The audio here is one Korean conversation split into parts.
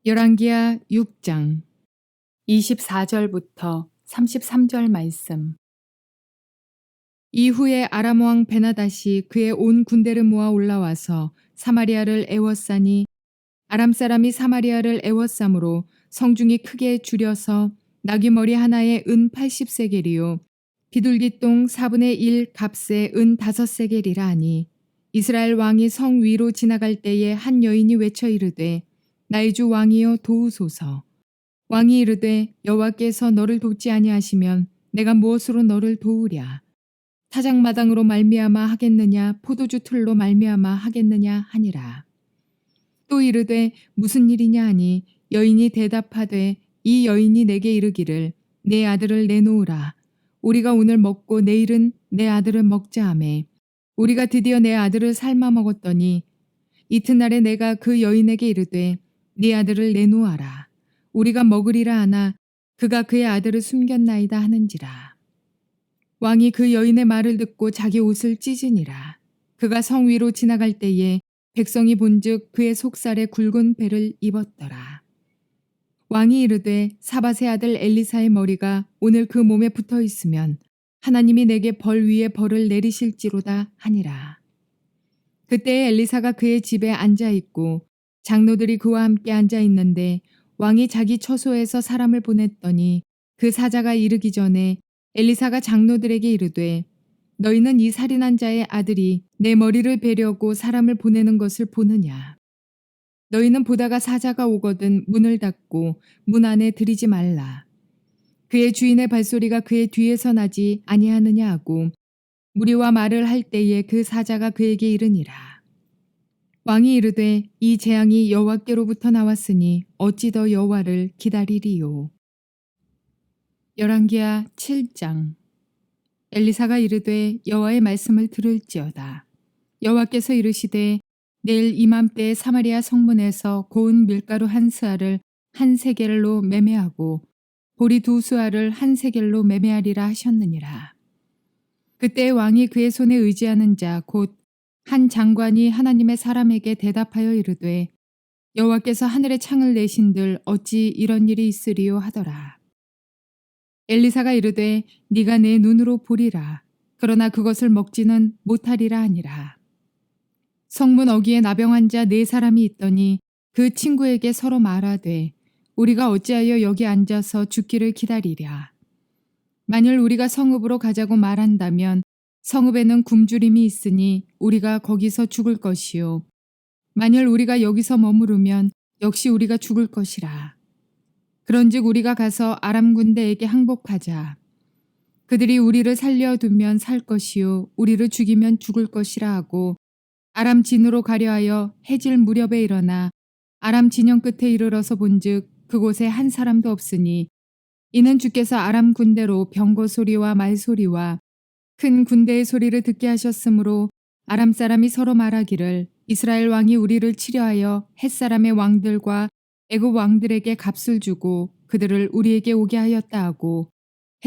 열왕기하 6장 24절부터 33절 말씀. 이후에 아람 왕 베나닷이 그의 온 군대를 모아 올라와서 사마리아를 애워싸니 아람 사람이 사마리아를 애워싸므로 성중이 크게 줄여서 나귀머리 하나에 은 80세겔이요 비둘기똥 4분의 1 값에 은 5세겔이라 하니 이스라엘 왕이 성 위로 지나갈 때에 한 여인이 외쳐 이르되 나의 주 왕이여 도우소서. 왕이 이르되 여호와께서 너를 돕지 아니하시면 내가 무엇으로 너를 도우랴. 타작마당으로 말미암아 하겠느냐 포도주 틀로 말미암아 하겠느냐 하니라. 또 이르되 무슨 일이냐 하니 여인이 대답하되 이 여인이 내게 이르기를 내 아들을 내놓으라. 우리가 오늘 먹고 내일은 내 아들을 먹자 하매 우리가 드디어 내 아들을 삶아 먹었더니 이튿날에 내가 그 여인에게 이르되 네 아들을 내놓아라. 우리가 먹으리라 하나 그가 그의 아들을 숨겼나이다 하는지라. 왕이 그 여인의 말을 듣고 자기 옷을 찢으니라. 그가 성 위로 지나갈 때에 백성이 본즉 그의 속살에 굵은 배를 입었더라. 왕이 이르되 사밧의 아들 엘리사의 머리가 오늘 그 몸에 붙어 있으면 하나님이 내게 벌 위에 벌을 내리실지로다 하니라. 그때에 엘리사가 그의 집에 앉아 있고 장로들이 그와 함께 앉아 있는데 왕이 자기 처소에서 사람을 보냈더니 그 사자가 이르기 전에 엘리사가 장로들에게 이르되 너희는 이 살인한 자의 아들이 내 머리를 베려고 사람을 보내는 것을 보느냐. 너희는 보다가 사자가 오거든 문을 닫고 문 안에 들이지 말라. 그의 주인의 발소리가 그의 뒤에서 나지 아니하느냐 하고 무리와 말을 할 때에 그 사자가 그에게 이르니라. 왕이 이르되 이 재앙이 여호와께로부터 나왔으니 어찌 더 여호와를 기다리리요. 열왕기하 7장. 엘리사가 이르되 여호와의 말씀을 들을지어다. 여호와께서 이르시되 내일 이맘때에 사마리아 성문에서 고운 밀가루 한 스아를 한 세겔로 매매하고 보리 두 수아를 한 세겔로 매매하리라 하셨느니라. 그때 왕이 그의 손에 의지하는 자 곧 한 장관이 하나님의 사람에게 대답하여 이르되 여호와께서 하늘의 창을 내신들 어찌 이런 일이 있으리요 하더라. 엘리사가 이르되 네가 내 눈으로 보리라. 그러나 그것을 먹지는 못하리라 하니라. 성문 어귀에 나병한 자 4사람이 있더니 그 친구에게 서로 말하되 우리가 어찌하여 여기 앉아서 죽기를 기다리랴. 만일 우리가 성읍으로 가자고 말한다면 성읍에는 굶주림이 있으니 우리가 거기서 죽을 것이요. 만일 우리가 여기서 머무르면 역시 우리가 죽을 것이라. 그런즉 우리가 가서 아람 군대에게 항복하자. 그들이 우리를 살려두면 살 것이요 우리를 죽이면 죽을 것이라 하고 아람 진으로 가려 하여 해질 무렵에 일어나 아람 진영 끝에 이르러서 본즉 그곳에 한 사람도 없으니 이는 주께서 아람 군대로 병거 소리와 말 소리와 큰 군대의 소리를 듣게 하셨으므로 아람 사람이 서로 말하기를 이스라엘 왕이 우리를 치려하여 헷사람의 왕들과 애굽 왕들에게 값을 주고 그들을 우리에게 오게 하였다 하고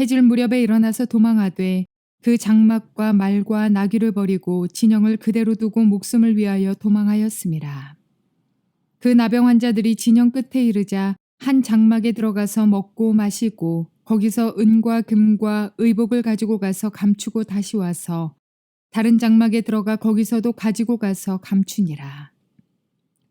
해질 무렵에 일어나서 도망하되 그 장막과 말과 나귀를 버리고 진영을 그대로 두고 목숨을 위하여 도망하였음이라. 그 나병 환자들이 진영 끝에 이르자 한 장막에 들어가서 먹고 마시고 거기서 은과 금과 의복을 가지고 가서 감추고 다시 와서 다른 장막에 들어가 거기서도 가지고 가서 감추니라.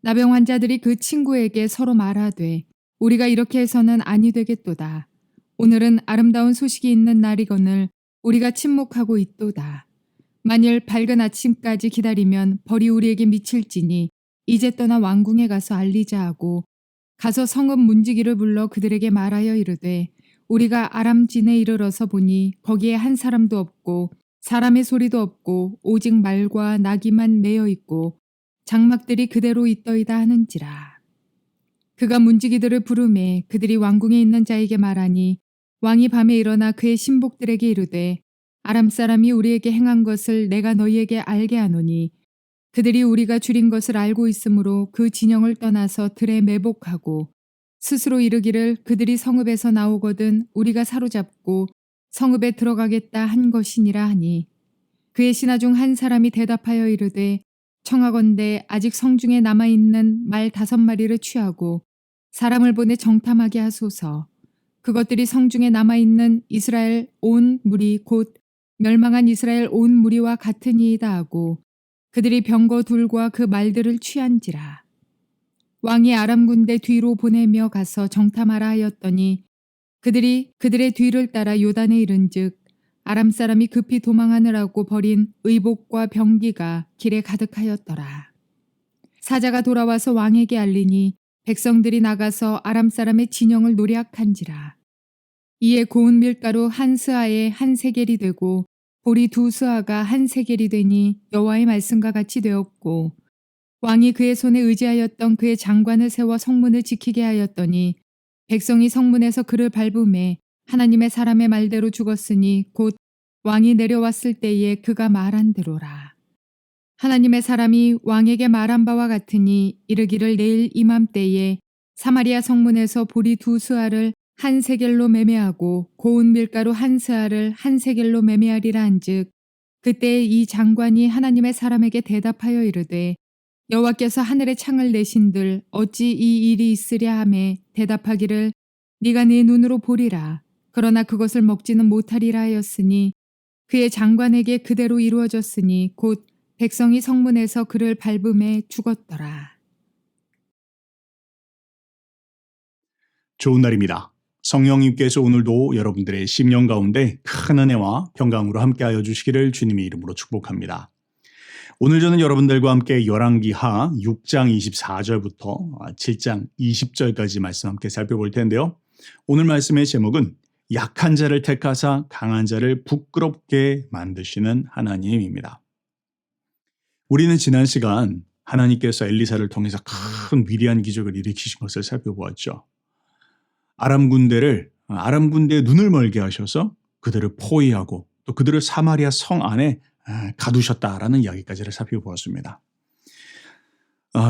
나병 환자들이 그 친구에게 서로 말하되 우리가 이렇게 해서는 아니 되겠도다. 오늘은 아름다운 소식이 있는 날이거늘 우리가 침묵하고 있도다. 만일 밝은 아침까지 기다리면 벌이 우리에게 미칠지니 이제 떠나 왕궁에 가서 알리자 하고 가서 성읍 문지기를 불러 그들에게 말하여 이르되 우리가 아람 진에 이르러서 보니 거기에 한 사람도 없고 사람의 소리도 없고 오직 말과 나귀만 매여 있고 장막들이 그대로 있더이다 하는지라. 그가 문지기들을 부르매 그들이 왕궁에 있는 자에게 말하니 왕이 밤에 일어나 그의 신복들에게 이르되 아람 사람이 우리에게 행한 것을 내가 너희에게 알게 하노니 그들이 우리가 줄인 것을 알고 있으므로 그 진영을 떠나서 들에 매복하고 스스로 이르기를 그들이 성읍에서 나오거든 우리가 사로잡고 성읍에 들어가겠다 한 것이니라 하니 그의 신하 중 한 사람이 대답하여 이르되 청하건대 아직 성중에 남아있는 말 5마리를 취하고 사람을 보내 정탐하게 하소서. 그것들이 성중에 남아있는 이스라엘 온 무리 곧 멸망한 이스라엘 온 무리와 같으니이다 하고 그들이 병거 둘과 그 말들을 취한지라. 왕이 아람 군대 뒤로 보내며 가서 정탐하라 하였더니 그들이 그들의 뒤를 따라 요단에 이른즉 아람 사람이 급히 도망하느라고 버린 의복과 병기가 길에 가득하였더라. 사자가 돌아와서 왕에게 알리니 백성들이 나가서 아람 사람의 진영을 노략한지라. 이에 고운 밀가루 한 스아에 한 세겔이 되고 보리 두 스아가 한 세겔이 되니 여호와의 말씀과 같이 되었고 왕이 그의 손에 의지하였던 그의 장관을 세워 성문을 지키게 하였더니 백성이 성문에서 그를 밟음에 하나님의 사람의 말대로 죽었으니 곧 왕이 내려왔을 때에 그가 말한 대로라. 하나님의 사람이 왕에게 말한 바와 같으니 이르기를 내일 이맘때에 사마리아 성문에서 보리 두 스아를 한 세겔로 매매하고 고운 밀가루 한 스아를 한 세겔로 매매하리라 한즉 그때 이 장관이 하나님의 사람에게 대답하여 이르되 여호와께서 하늘의 창을 내신들 어찌 이 일이 있으랴 하매 대답하기를 네가 네 눈으로 보리라 그러나 그것을 먹지는 못하리라 하였으니 그의 장관에게 그대로 이루어졌으니 곧 백성이 성문에서 그를 밟음에 죽었더라. 좋은 날입니다. 성령님께서 오늘도 여러분들의 심령 가운데 큰 은혜와 평강으로 함께하여 주시기를 주님의 이름으로 축복합니다. 오늘 저는 여러분들과 함께 열왕기하 6장 24절부터 7장 20절까지 말씀 함께 살펴볼 텐데요. 오늘 말씀의 제목은 약한 자를 택하사 강한 자를 부끄럽게 만드시는 하나님입니다. 우리는 지난 시간 하나님께서 엘리사를 통해서 큰 위대한 기적을 일으키신 것을 살펴보았죠. 아람 군대의 눈을 멀게 하셔서 그들을 포위하고 또 그들을 사마리아 성 안에 가두셨다라는 이야기까지를 살펴보았습니다.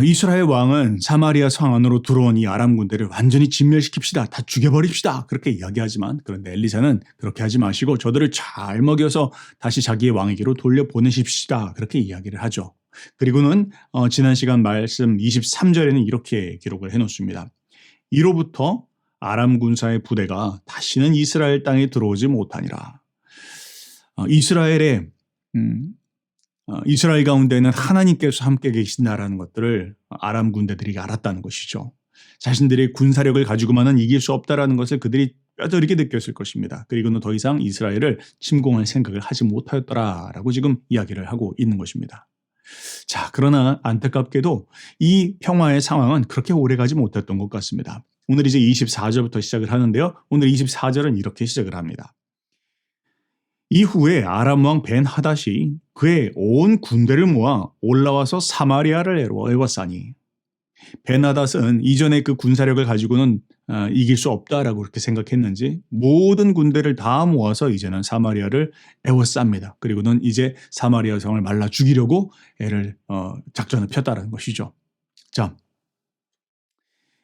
이스라엘 왕은 사마리아 성 안으로 들어온 이 아람 군대를 완전히 진멸시킵시다. 다 죽여버립시다. 그렇게 이야기하지만 그런데 엘리사는 그렇게 하지 마시고 저들을 잘 먹여서 다시 자기의 왕에게로 돌려보내십시다. 그렇게 이야기를 하죠. 그리고는 지난 시간 말씀 23절에는 이렇게 기록을 해놓습니다. 이로부터 아람 군사의 부대가 다시는 이스라엘 땅에 들어오지 못하니라. 이스라엘 가운데는 하나님께서 함께 계신다라는 것들을 아람 군대들이 알았다는 것이죠. 자신들의 군사력을 가지고만은 이길 수 없다라는 것을 그들이 뼈저리게 느꼈을 것입니다. 그리고는 더 이상 이스라엘을 침공할 생각을 하지 못하였더라라고 지금 이야기를 하고 있는 것입니다. 자, 그러나 안타깝게도 이 평화의 상황은 그렇게 오래가지 못했던 것 같습니다. 오늘 이제 24절부터 시작을 하는데요. 오늘 24절은 이렇게 시작을 합니다. 이후에 아람 왕 벤 하닷이 그의 온 군대를 모아 올라와서 사마리아를 에워싸니 벤 하닷은 이전에 그 군사력을 가지고는 이길 수 없다라고 그렇게 생각했는지 모든 군대를 다 모아서 이제는 사마리아를 에워쌉니다. 그리고는 이제 사마리아 성을 말라 죽이려고 작전을 폈다는 것이죠. 자,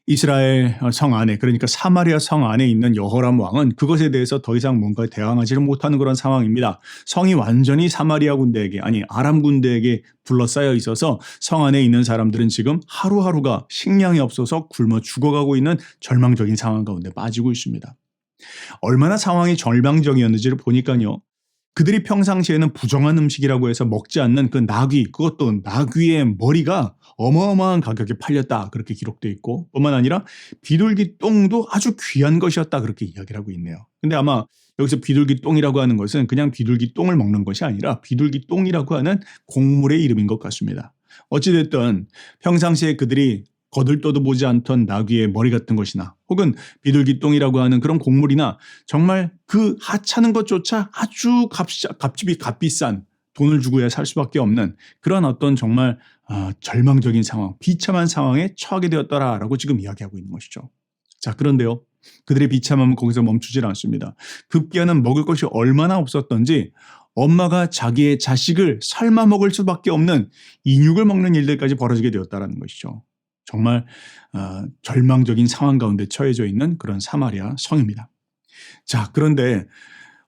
이스라엘 성 안에, 그러니까 사마리아 성 안에 있는 여호람 왕은 그것에 대해서 더 이상 뭔가 대항하지를 못하는 그런 상황입니다. 성이 완전히 사마리아 군대에게, 아람 군대에게 둘러싸여 있어서 성 안에 있는 사람들은 지금 하루하루가 식량이 없어서 굶어 죽어가고 있는 절망적인 상황 가운데 빠지고 있습니다. 얼마나 상황이 절망적이었는지를 보니까요. 그들이 평상시에는 부정한 음식이라고 해서 먹지 않는 그 나귀, 그것도 나귀의 머리가 어마어마한 가격에 팔렸다 그렇게 기록되어 있고 뿐만 아니라 비둘기 똥도 아주 귀한 것이었다 그렇게 이야기를 하고 있네요. 근데 아마 여기서 비둘기 똥이라고 하는 것은 그냥 비둘기 똥을 먹는 것이 아니라 비둘기 똥이라고 하는 곡물의 이름인 것 같습니다. 어찌됐든 평상시에 그들이 거들떠도 보지 않던 나귀의 머리 같은 것이나 혹은 비둘기 똥이라고 하는 그런 곡물이나 정말 그 하찮은 것조차 아주 값비싼 돈을 주고야 살 수밖에 없는 그런 어떤 정말 절망적인 상황, 비참한 상황에 처하게 되었더라라고 지금 이야기하고 있는 것이죠. 자, 그런데요. 그들의 비참함은 거기서 멈추질 않습니다. 급기야는 먹을 것이 얼마나 없었던지 엄마가 자기의 자식을 삶아 먹을 수밖에 없는 인육을 먹는 일들까지 벌어지게 되었다는 것이죠. 정말 절망적인 상황 가운데 처해져 있는 그런 사마리아 성입니다. 자, 그런데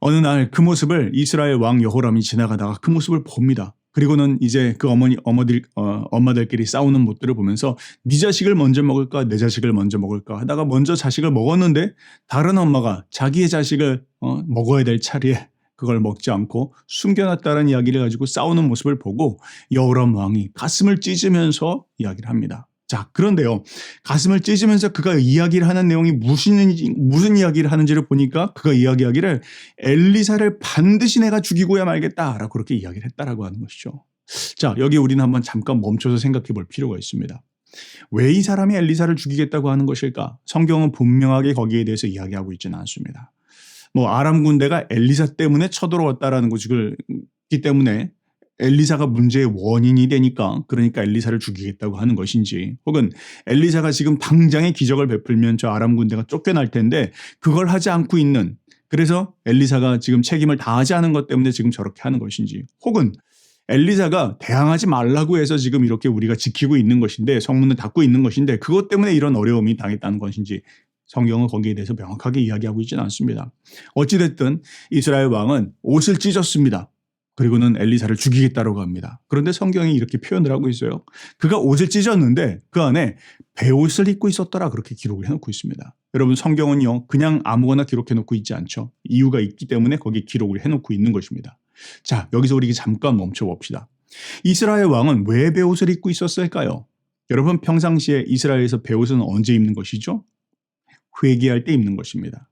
어느 날 그 모습을 이스라엘 왕 여호람이 지나가다가 그 모습을 봅니다. 그리고는 이제 그 엄마들끼리 싸우는 모습들을 보면서 네 자식을 먼저 먹을까 내 자식을 먼저 먹을까 하다가 먼저 자식을 먹었는데 다른 엄마가 자기의 자식을 먹어야 될 차례에 그걸 먹지 않고 숨겨놨다는 이야기를 가지고 싸우는 모습을 보고 여호람 왕이 가슴을 찢으면서 이야기를 합니다. 자, 그런데요. 가슴을 찢으면서 그가 이야기를 하는 내용이 무슨 이야기를 하는지를 보니까 그가 이야기하기를 엘리사를 반드시 내가 죽이고야 말겠다라고 그렇게 이야기를 했다라고 하는 것이죠. 자, 여기 우리는 한번 잠깐 멈춰서 생각해 볼 필요가 있습니다. 왜 이 사람이 엘리사를 죽이겠다고 하는 것일까? 성경은 분명하게 거기에 대해서 이야기하고 있지는 않습니다. 아람 군대가 엘리사 때문에 쳐들어왔다라는 것이기 때문에 엘리사가 문제의 원인이 되니까 그러니까 엘리사를 죽이겠다고 하는 것인지 혹은 엘리사가 지금 당장의 기적을 베풀면 저 아람 군대가 쫓겨날 텐데 그걸 하지 않고 있는 그래서 엘리사가 지금 책임을 다하지 않은 것 때문에 지금 저렇게 하는 것인지 혹은 엘리사가 대항하지 말라고 해서 지금 이렇게 우리가 지키고 있는 것인데 성문을 닫고 있는 것인데 그것 때문에 이런 어려움이 당했다는 것인지 성경은 거기에 대해서 명확하게 이야기하고 있지는 않습니다. 어찌됐든 이스라엘 왕은 옷을 찢었습니다. 그리고는 엘리사를 죽이겠다고 합니다. 그런데 성경이 이렇게 표현을 하고 있어요. 그가 옷을 찢었는데 그 안에 베옷을 입고 있었더라 그렇게 기록을 해놓고 있습니다. 여러분 성경은요 그냥 아무거나 기록해놓고 있지 않죠. 이유가 있기 때문에 거기에 기록을 해놓고 있는 것입니다. 자, 여기서 우리 잠깐 멈춰봅시다. 이스라엘 왕은 왜 베옷을 입고 있었을까요? 여러분 평상시에 이스라엘에서 베옷은 언제 입는 것이죠? 회개할 때 입는 것입니다.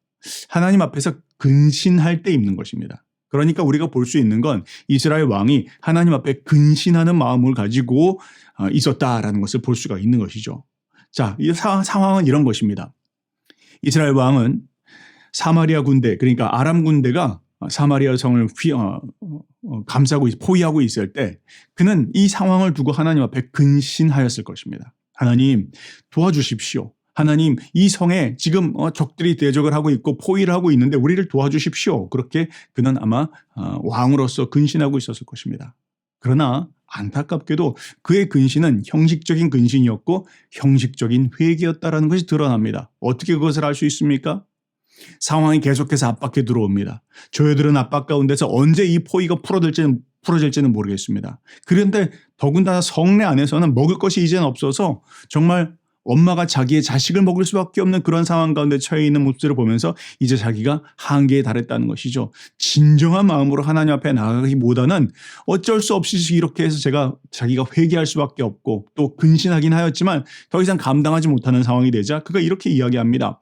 하나님 앞에서 근신할 때 입는 것입니다. 그러니까 우리가 볼 수 있는 건 이스라엘 왕이 하나님 앞에 근신하는 마음을 가지고 있었다라는 것을 볼 수가 있는 것이죠. 자, 이 상황은 이런 것입니다. 이스라엘 왕은 사마리아 군대, 그러니까 아람 군대가 사마리아 성을 감싸고 포위하고 있을 때 그는 이 상황을 두고 하나님 앞에 근신하였을 것입니다. 하나님 도와주십시오. 하나님 이 성에 지금 적들이 대적을 하고 있고 포위를 하고 있는데 우리를 도와주십시오. 그렇게 그는 아마 왕으로서 근신하고 있었을 것입니다. 그러나 안타깝게도 그의 근신은 형식적인 근신이었고 형식적인 회개였다라는 것이 드러납니다. 어떻게 그것을 알 수 있습니까? 상황이 계속해서 압박해 들어옵니다. 저희들은 압박 가운데서 언제 이 포위가 풀어질지는 모르겠습니다. 그런데 더군다나 성내 안에서는 먹을 것이 이제는 없어서 정말 엄마가 자기의 자식을 먹을 수밖에 없는 그런 상황 가운데 처해 있는 모습을 보면서 이제 자기가 한계에 달했다는 것이죠. 진정한 마음으로 하나님 앞에 나아가기보다는 어쩔 수 없이 이렇게 해서 자기가 회개할 수밖에 없고 또 근신하긴 하였지만 더 이상 감당하지 못하는 상황이 되자 그가 이렇게 이야기합니다.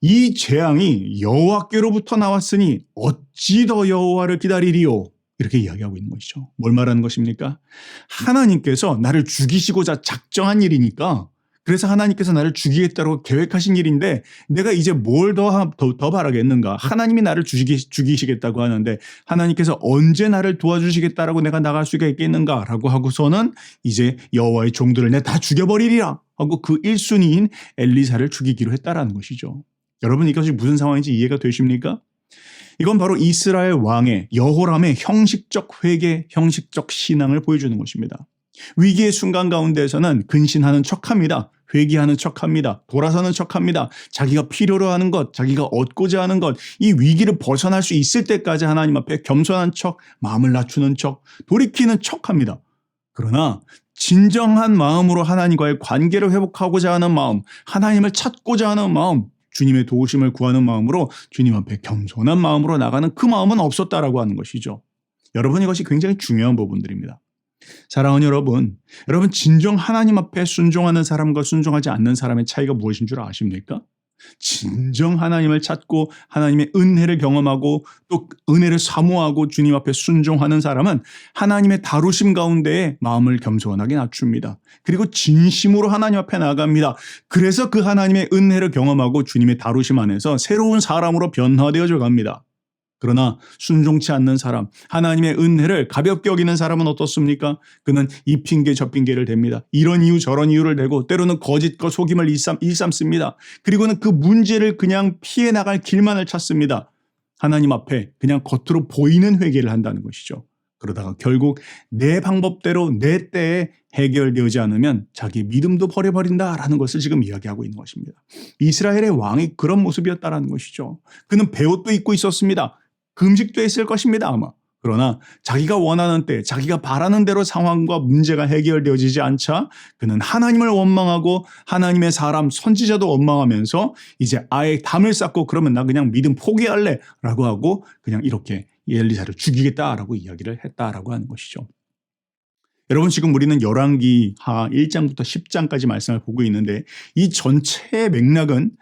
이 재앙이 여호와께로부터 나왔으니 어찌 더 여호와를 기다리리요. 이렇게 이야기하고 있는 것이죠. 뭘 말하는 것입니까? 하나님께서 나를 죽이시고자 작정한 일이니까 그래서 하나님께서 나를 죽이겠다고 계획하신 일인데 내가 이제 뭘 더 바라겠는가? 하나님이 나를 죽이시겠다고 하는데 하나님께서 언제 나를 도와주시겠다라고 내가 나갈 수가 있겠는가라고 하고서는 이제 여호와의 종들을 내가 다 죽여버리리라 하고 그 1순위인 엘리사를 죽이기로 했다라는 것이죠. 여러분 이것이 무슨 상황인지 이해가 되십니까? 이건 바로 이스라엘 왕의 여호람의 형식적 회개, 형식적 신앙을 보여주는 것입니다. 위기의 순간 가운데에서는 근신하는 척합니다. 회개하는 척합니다. 돌아서는 척합니다. 자기가 필요로 하는 것, 자기가 얻고자 하는 것, 이 위기를 벗어날 수 있을 때까지 하나님 앞에 겸손한 척, 마음을 낮추는 척, 돌이키는 척합니다. 그러나 진정한 마음으로 하나님과의 관계를 회복하고자 하는 마음, 하나님을 찾고자 하는 마음, 주님의 도우심을 구하는 마음으로 주님 앞에 겸손한 마음으로 나가는 그 마음은 없었다라고 하는 것이죠. 여러분 이것이 굉장히 중요한 부분들입니다. 사랑하는 여러분 진정 하나님 앞에 순종하는 사람과 순종하지 않는 사람의 차이가 무엇인 줄 아십니까? 진정 하나님을 찾고 하나님의 은혜를 경험하고 또 은혜를 사모하고 주님 앞에 순종하는 사람은 하나님의 다루심 가운데에 마음을 겸손하게 낮춥니다. 그리고 진심으로 하나님 앞에 나아갑니다. 그래서 그 하나님의 은혜를 경험하고 주님의 다루심 안에서 새로운 사람으로 변화되어져 갑니다. 그러나 순종치 않는 사람, 하나님의 은혜를 가볍게 여기는 사람은 어떻습니까? 그는 이 핑계 저 핑계를 댑니다. 이런 이유 저런 이유를 대고 때로는 거짓과 속임을 일삼습니다. 그리고는 그 문제를 그냥 피해 나갈 길만을 찾습니다. 하나님 앞에 그냥 겉으로 보이는 회개를 한다는 것이죠. 그러다가 결국 내 방법대로 내 때에 해결되지 않으면 자기 믿음도 버려버린다라는 것을 지금 이야기하고 있는 것입니다. 이스라엘의 왕이 그런 모습이었다라는 것이죠. 그는 베옷도 입고 있었습니다. 금식도 했을 것입니다 아마. 그러나 자기가 원하는 때, 자기가 바라는 대로 상황과 문제가 해결되어지지 않자 그는 하나님을 원망하고 하나님의 사람, 선지자도 원망하면서 이제 아예 담을 쌓고 그러면 나 그냥 믿음 포기할래 라고 하고 그냥 이렇게 엘리사를 죽이겠다라고 이야기를 했다라고 하는 것이죠. 여러분 지금 우리는 열왕기하 1장부터 10장까지 말씀을 보고 있는데 이 전체의 맥락은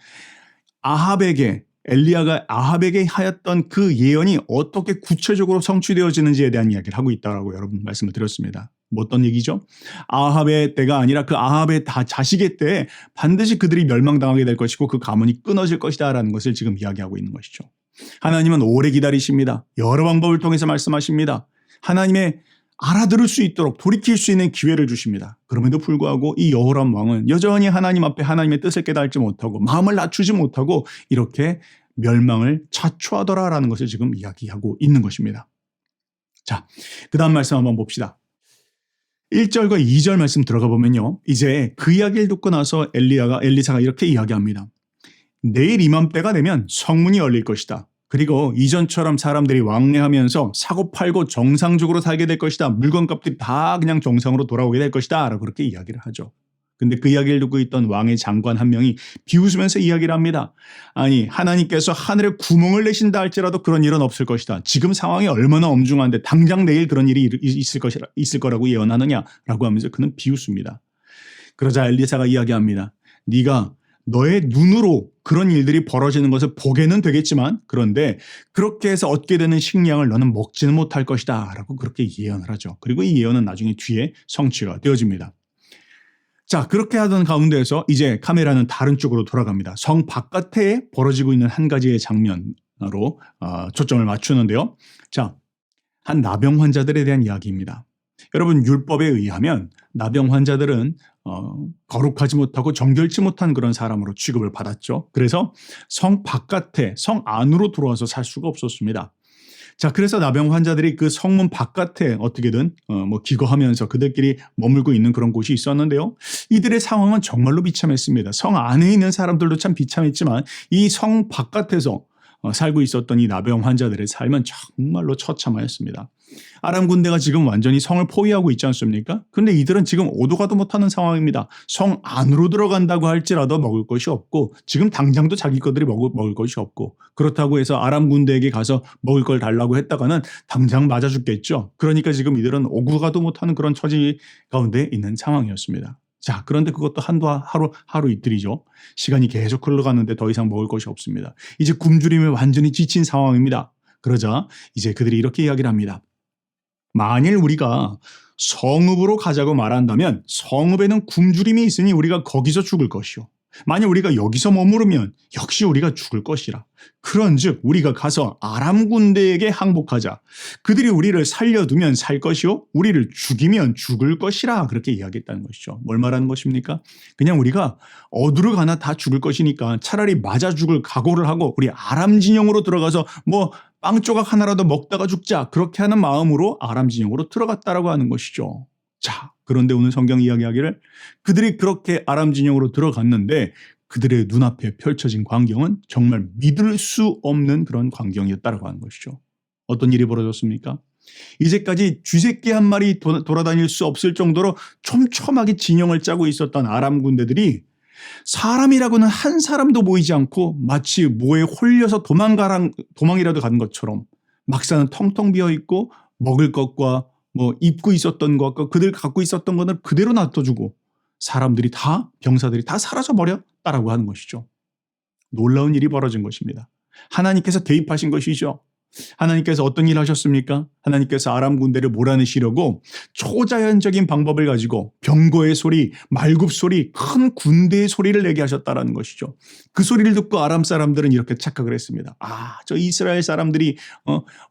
엘리야가 아합에게 하였던 그 예언이 어떻게 구체적으로 성취되어지는지에 대한 이야기를 하고 있다라고 여러분 말씀을 드렸습니다. 뭐 어떤 얘기죠? 아합의 때가 아니라 그 아합의 자식의 때에 반드시 그들이 멸망당하게 될 것이고 그 가문이 끊어질 것이다라는 것을 지금 이야기하고 있는 것이죠. 하나님은 오래 기다리십니다. 여러 방법을 통해서 말씀하십니다. 하나님의 알아들을 수 있도록 돌이킬 수 있는 기회를 주십니다. 그럼에도 불구하고 이 여호람 왕은 여전히 하나님 앞에 하나님의 뜻을 깨달지 못하고 마음을 낮추지 못하고 이렇게 멸망을 자초하더라라는 것을 지금 이야기하고 있는 것입니다. 자, 그 다음 말씀 한번 봅시다. 1절과 2절 말씀 들어가 보면요. 이제 그 이야기를 듣고 나서 엘리사가 이렇게 이야기합니다. 내일 이맘때가 되면 성문이 열릴 것이다. 그리고 이전처럼 사람들이 왕래하면서 사고 팔고 정상적으로 살게 될 것이다. 물건값들이 다 그냥 정상으로 돌아오게 될 것이다. 라고 그렇게 이야기를 하죠. 근데 그 이야기를 듣고 있던 왕의 장관 한 명이 비웃으면서 이야기를 합니다. 아니 하나님께서 하늘에 구멍을 내신다 할지라도 그런 일은 없을 것이다. 지금 상황이 얼마나 엄중한데 당장 내일 그런 일이 있을 거라고 예언하느냐라고 하면서 그는 비웃습니다. 그러자 엘리사가 이야기합니다. 네가 너의 눈으로 그런 일들이 벌어지는 것을 보게는 되겠지만 그런데 그렇게 해서 얻게 되는 식량을 너는 먹지는 못할 것이다 라고 그렇게 예언을 하죠. 그리고 이 예언은 나중에 뒤에 성취가 되어집니다. 자, 그렇게 하던 가운데에서 이제 카메라는 다른 쪽으로 돌아갑니다. 성 바깥에 벌어지고 있는 한 가지의 장면으로 초점을 맞추는데요. 자, 한 나병 환자들에 대한 이야기입니다. 여러분 율법에 의하면 나병 환자들은 거룩하지 못하고 정결치 못한 그런 사람으로 취급을 받았죠. 그래서 성 바깥에 성 안으로 들어와서 살 수가 없었습니다. 자, 그래서 나병 환자들이 그 성문 바깥에 어떻게든 기거하면서 그들끼리 머물고 있는 그런 곳이 있었는데요. 이들의 상황은 정말로 비참했습니다. 성 안에 있는 사람들도 참 비참했지만 이 성 바깥에서 살고 있었던 이 나병 환자들의 삶은 정말로 처참하였습니다. 아람 군대가 지금 완전히 성을 포위하고 있지 않습니까? 근데 이들은 지금 오도 가도 못하는 상황입니다. 성 안으로 들어간다고 할지라도 먹을 것이 없고 지금 당장도 자기 것들이 먹을 것이 없고 그렇다고 해서 아람 군대에게 가서 먹을 걸 달라고 했다가는 당장 맞아 죽겠죠. 그러니까 지금 이들은 오고 가도 못하는 그런 처지 가운데 있는 상황이었습니다. 자, 그런데 그것도 하루 이틀이죠. 시간이 계속 흘러가는데 더 이상 먹을 것이 없습니다. 이제 굶주림에 완전히 지친 상황입니다. 그러자 이제 그들이 이렇게 이야기를 합니다. 만일 우리가 성읍으로 가자고 말한다면 성읍에는 굶주림이 있으니 우리가 거기서 죽을 것이요. 만일 우리가 여기서 머무르면 역시 우리가 죽을 것이라. 그런즉 우리가 가서 아람 군대에게 항복하자. 그들이 우리를 살려두면 살 것이요 우리를 죽이면 죽을 것이라. 그렇게 이야기했다는 것이죠. 뭘 말하는 것입니까? 그냥 우리가 어디로 가나 다 죽을 것이니까 차라리 맞아 죽을 각오를 하고 우리 아람 진영으로 들어가서 빵 조각 하나라도 먹다가 죽자. 그렇게 하는 마음으로 아람 진영으로 들어갔다라고 하는 것이죠. 자, 그런데 오늘 성경 이야기하기를 그들이 그렇게 아람 진영으로 들어갔는데 그들의 눈앞에 펼쳐진 광경은 정말 믿을 수 없는 그런 광경이었다라고 하는 것이죠. 어떤 일이 벌어졌습니까? 이제까지 쥐새끼 한 마리 돌아다닐 수 없을 정도로 촘촘하게 진영을 짜고 있었던 아람 군대들이 사람이라고는 한 사람도 보이지 않고 마치 뭐에 홀려서 도망이라도 가는 것처럼 막사는 텅텅 비어 있고 먹을 것과 입고 있었던 것과 그들 갖고 있었던 것을 그대로 놔둬주고 병사들이 다 사라져 버렸다라고 하는 것이죠. 놀라운 일이 벌어진 것입니다. 하나님께서 개입하신 것이죠. 하나님께서 어떤 일을 하셨습니까? 하나님께서 아람 군대를 몰아내시려고 초자연적인 방법을 가지고 병거의 소리, 말굽 소리, 큰 군대의 소리를 내게 하셨다라는 것이죠. 그 소리를 듣고 아람 사람들은 이렇게 착각을 했습니다. 저 이스라엘 사람들이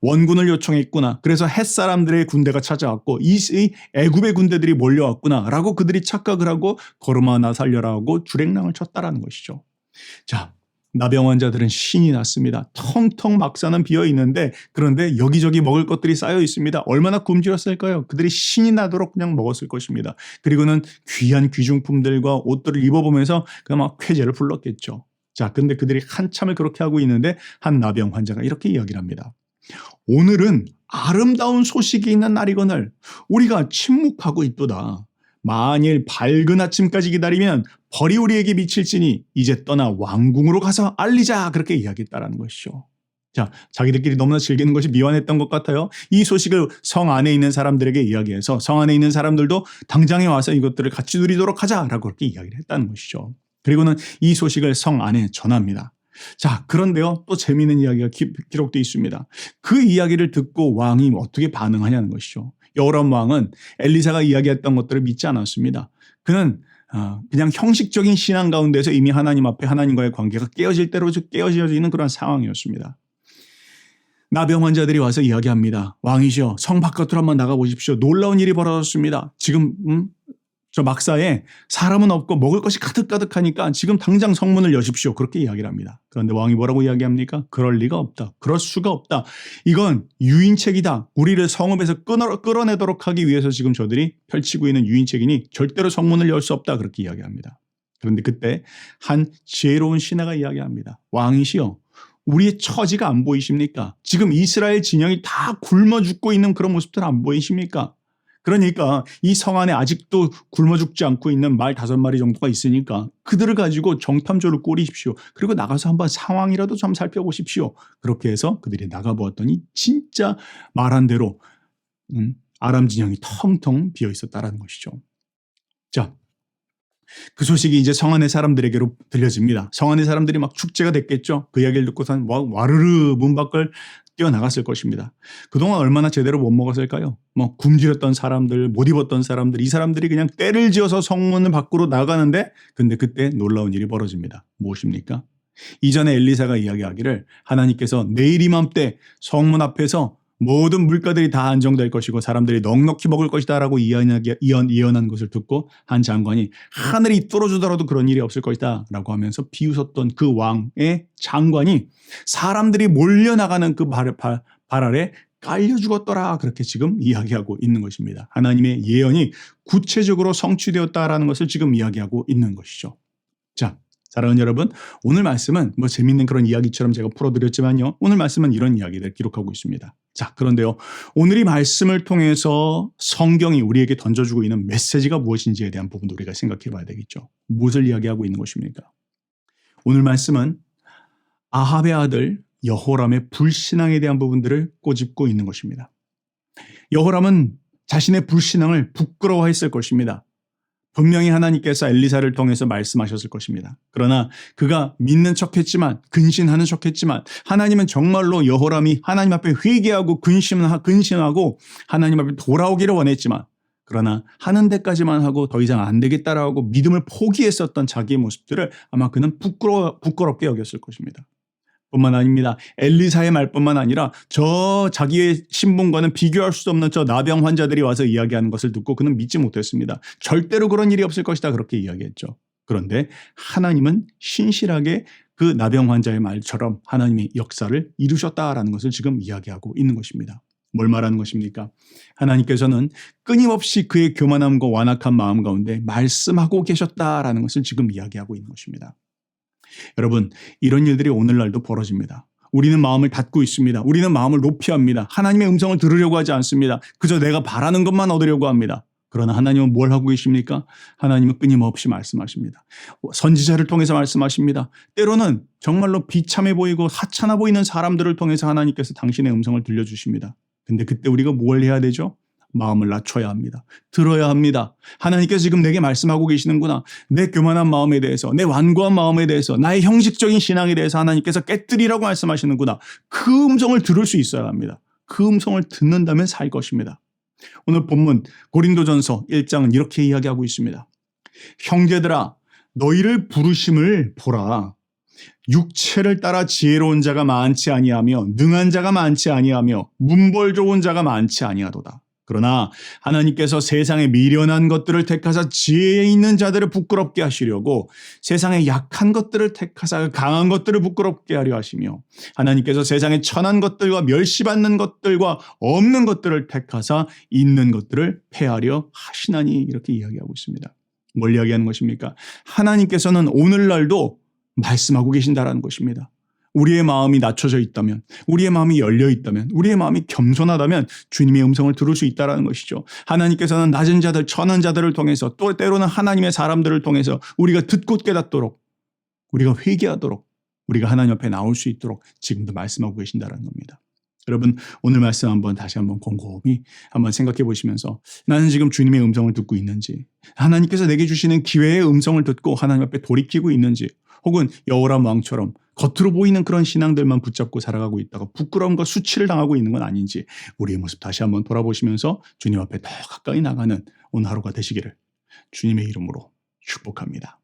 원군을 요청했구나. 그래서 헷 사람들의 군대가 찾아왔고 이 애굽의 군대들이 몰려왔구나 라고 그들이 착각을 하고 걸음아 나 살려라 하고 주랭랑을 쳤다라는 것이죠. 자, 나병 환자들은 신이 났습니다. 텅텅 막사는 비어 있는데 그런데 여기저기 먹을 것들이 쌓여 있습니다. 얼마나 굶주렸을까요? 그들이 신이 나도록 그냥 먹었을 것입니다. 그리고는 귀한 귀중품들과 옷들을 입어보면서 막 쾌재를 불렀겠죠. 자, 근데 그들이 한참을 그렇게 하고 있는데 한 나병 환자가 이렇게 이야기를 합니다. 오늘은 아름다운 소식이 있는 날이거늘 우리가 침묵하고 있도다. 만일 밝은 아침까지 기다리면 벌이 우리에게 미칠지니 이제 떠나 왕궁으로 가서 알리자. 그렇게 이야기했다라는 것이죠. 자, 자기들끼리 너무나 즐기는 것이 미완했던 것 같아요. 이 소식을 성 안에 있는 사람들에게 이야기해서 성 안에 있는 사람들도 당장에 와서 이것들을 같이 누리도록 하자라고 그렇게 이야기를 했다는 것이죠. 그리고는 이 소식을 성 안에 전합니다. 자, 그런데요, 또 재미있는 이야기가 기록되어 있습니다. 그 이야기를 듣고 왕이 어떻게 반응하냐는 것이죠. 여호람 왕은 엘리사가 이야기했던 것들을 믿지 않았습니다. 그는 그냥 형식적인 신앙 가운데서 이미 하나님 앞에 하나님과의 관계가 깨어질 대로 깨어지는 그런 상황이었습니다. 나병 환자들이 와서 이야기합니다. 왕이시여, 성 바깥으로 한번 나가보십시오. 놀라운 일이 벌어졌습니다. 지금 저 막사에 사람은 없고 먹을 것이 가득가득하니까 지금 당장 성문을 여십시오. 그렇게 이야기를 합니다. 그런데 왕이 뭐라고 이야기합니까? 그럴 리가 없다. 그럴 수가 없다. 이건 유인책이다. 우리를 성읍에서 끌어내도록 하기 위해서 지금 저들이 펼치고 있는 유인책이니 절대로 성문을 열 수 없다. 그렇게 이야기합니다. 그런데 그때 한 지혜로운 신하가 이야기합니다. 왕이시여, 우리의 처지가 안 보이십니까? 지금 이스라엘 진영이 다 굶어 죽고 있는 그런 모습들 안 보이십니까? 그러니까 이 성 안에 아직도 굶어 죽지 않고 있는 말 5마리 정도가 있으니까 그들을 가지고 정탐조를 꾸리십시오. 그리고 나가서 한번 상황이라도 좀 살펴보십시오. 그렇게 해서 그들이 나가보았더니 진짜 말한 대로 아람 진영이 텅텅 비어 있었다라는 것이죠. 자, 그 소식이 이제 성 안의 사람들에게로 들려집니다. 성 안의 사람들이 막 축제가 됐겠죠. 그 이야기를 듣고선 와르르 문 밖을 뛰어나갔을 것입니다. 그동안 얼마나 제대로 못 먹었을까요? 굶주렸던 사람들, 못 입었던 사람들, 이 사람들이 그냥 때를 지어서 성문을 밖으로 나가는데 근데 그때 놀라운 일이 벌어집니다. 무엇입니까? 이전에 엘리사가 이야기하기를 하나님께서 내일 이맘때 성문 앞에서 모든 물가들이 다 안정될 것이고 사람들이 넉넉히 먹을 것이다 라고 예언한 것을 듣고 한 장관이 하늘이 뚫어주더라도 그런 일이 없을 것이다 라고 하면서 비웃었던 그 왕의 장관이 사람들이 몰려나가는 그 발 아래 깔려 죽었더라. 그렇게 지금 이야기하고 있는 것입니다. 하나님의 예언이 구체적으로 성취되었다라는 것을 지금 이야기하고 있는 것이죠. 자, 사랑하는 여러분, 오늘 말씀은 재밌는 그런 이야기처럼 제가 풀어드렸지만요. 오늘 말씀은 이런 이야기를 기록하고 있습니다. 자, 그런데요. 오늘 이 말씀을 통해서 성경이 우리에게 던져주고 있는 메시지가 무엇인지에 대한 부분도 우리가 생각해 봐야 되겠죠. 무엇을 이야기하고 있는 것입니까? 오늘 말씀은 아합의 아들 여호람의 불신앙에 대한 부분들을 꼬집고 있는 것입니다. 여호람은 자신의 불신앙을 부끄러워했을 것입니다. 분명히 하나님께서 엘리사를 통해서 말씀하셨을 것입니다. 그러나 그가 믿는 척했지만 근신하는 척했지만 하나님은 정말로 여호람이 하나님 앞에 회개하고 근신하고 하나님 앞에 돌아오기를 원했지만 그러나 하는 데까지만 하고 더 이상 안 되겠다라고 믿음을 포기했었던 자기의 모습들을 아마 그는 부끄럽게 여겼을 것입니다. 뿐만 아닙니다. 엘리사의 말뿐만 아니라 저 자기의 신분과는 비교할 수 없는 저 나병 환자들이 와서 이야기하는 것을 듣고 그는 믿지 못했습니다. 절대로 그런 일이 없을 것이다 그렇게 이야기했죠. 그런데 하나님은 신실하게 그 나병 환자의 말처럼 하나님의 역사를 이루셨다라는 것을 지금 이야기하고 있는 것입니다. 뭘 말하는 것입니까? 하나님께서는 끊임없이 그의 교만함과 완악한 마음 가운데 말씀하고 계셨다라는 것을 지금 이야기하고 있는 것입니다. 여러분, 이런 일들이 오늘날도 벌어집니다. 우리는 마음을 닫고 있습니다. 우리는 마음을 높이 합니다. 하나님의 음성을 들으려고 하지 않습니다. 그저 내가 바라는 것만 얻으려고 합니다. 그러나 하나님은 뭘 하고 계십니까? 하나님은 끊임없이 말씀하십니다. 선지자를 통해서 말씀하십니다. 때로는 정말로 비참해 보이고 하찮아 보이는 사람들을 통해서 하나님께서 당신의 음성을 들려주십니다. 근데 그때 우리가 뭘 해야 되죠? 마음을 낮춰야 합니다. 들어야 합니다. 하나님께서 지금 내게 말씀하고 계시는구나. 내 교만한 마음에 대해서, 내 완고한 마음에 대해서, 나의 형식적인 신앙에 대해서 하나님께서 깨뜨리라고 말씀하시는구나. 그 음성을 들을 수 있어야 합니다. 그 음성을 듣는다면 살 것입니다. 오늘 본문 고린도전서 1장은 이렇게 이야기하고 있습니다. 형제들아, 너희를 부르심을 보라. 육체를 따라 지혜로운 자가 많지 아니하며 능한 자가 많지 아니하며 문벌 좋은 자가 많지 아니하도다. 그러나 하나님께서 세상에 미련한 것들을 택하사 지혜 있는 자들을 부끄럽게 하시려고 세상에 약한 것들을 택하사 강한 것들을 부끄럽게 하려 하시며 하나님께서 세상에 천한 것들과 멸시받는 것들과 없는 것들을 택하사 있는 것들을 폐하려 하시나니 이렇게 이야기하고 있습니다. 뭘 이야기하는 것입니까? 하나님께서는 오늘날도 말씀하고 계신다라는 것입니다. 우리의 마음이 낮춰져 있다면, 우리의 마음이 열려 있다면, 우리의 마음이 겸손하다면 주님의 음성을 들을 수 있다는 것이죠. 하나님께서는 낮은 자들, 천한 자들을 통해서 또 때로는 하나님의 사람들을 통해서 우리가 듣고 깨닫도록, 우리가 회개하도록, 우리가 하나님 앞에 나올 수 있도록 지금도 말씀하고 계신다는 겁니다. 여러분, 오늘 말씀 다시 한번 곰곰이 한번 생각해 보시면서 나는 지금 주님의 음성을 듣고 있는지, 하나님께서 내게 주시는 기회의 음성을 듣고 하나님 앞에 돌이키고 있는지, 혹은 여호람 왕처럼 겉으로 보이는 그런 신앙들만 붙잡고 살아가고 있다가 부끄러움과 수치를 당하고 있는 건 아닌지 우리의 모습 다시 한번 돌아보시면서 주님 앞에 더 가까이 나가는 오늘 하루가 되시기를 주님의 이름으로 축복합니다.